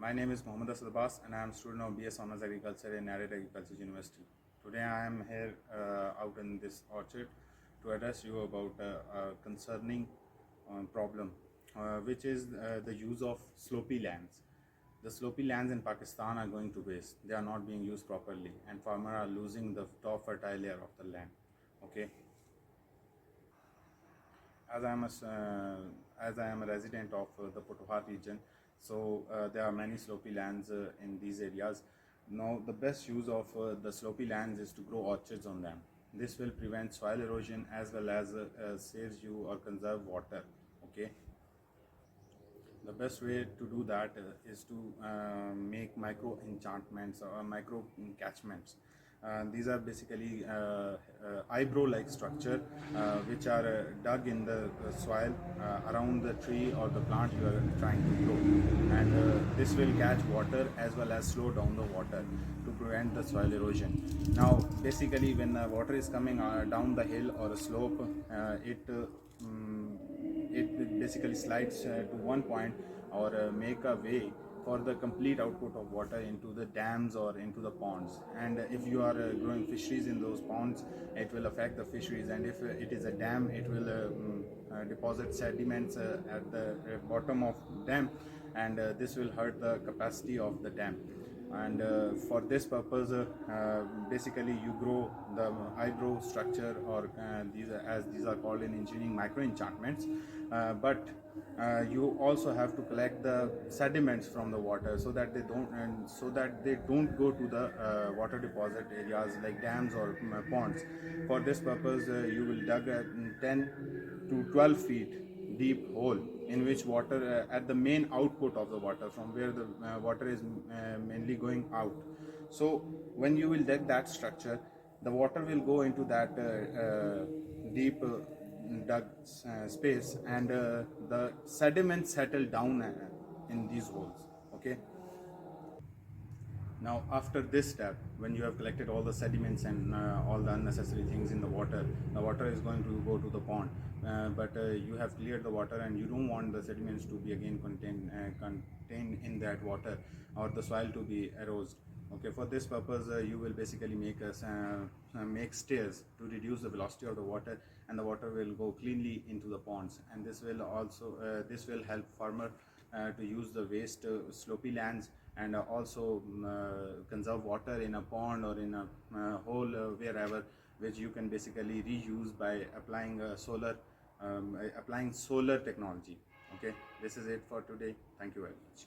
My name is Mohammad Asad Abbas and I am student of BS Honors Agriculture in Arid Agriculture University. Today I am here out in this orchard to address you about a concerning problem which is the use of slopy lands. The slopy lands in Pakistan are going to waste. They are not being used properly and farmers are losing the top fertile layer of the land. Okay. as I am a as I am a resident of the Pothohar region, so there are many slopy lands in these areas. Now, the best use of the slopy lands is to grow orchards on them. This will prevent soil erosion as well as saves you or conserve water. Okay. The best way to do that is to make micro enchantments or micro catchments. These are basically eyebrow like structure which are dug in the soil around the tree or the plant you are trying to grow, and this will catch water as well as slow down the water to prevent the soil erosion. Now basically when the water is coming down the hill or a slope, it basically slides to one point or make a way for the complete output of water into the dams or into the ponds. And if you are growing fisheries in those ponds, it will affect the fisheries, and if it is a dam, it will deposit sediments at the bottom of dam, and this will hurt the capacity of the dam. And for this purpose basically you grow the eyebrow structure, or these are called in engineering micro enchantments, but you also have to collect the sediments from the water so that they don't go to the water deposit areas like dams or ponds. For this purpose you will dug a 10 to 12 feet deep hole in which water at the main output of the water, from where the water is mainly going out. So when you will dig that structure, the water will go into that deep dug space, and the sediments settle down in these holes. Okay. Now, after this step, when you have collected all the sediments and all the unnecessary things in the water is going to go to the pond. But you have cleared the water, and you don't want the sediments to be again contained in that water, or the soil to be eroded. Okay, for this purpose, you will basically make stairs to reduce the velocity of the water, and the water will go cleanly into the ponds. And this will help farmer to use the waste slopy lands, and also conserve water in a pond or in a hole wherever, which you can basically reuse by applying solar technology. Okay, this is it for today. Thank you very much.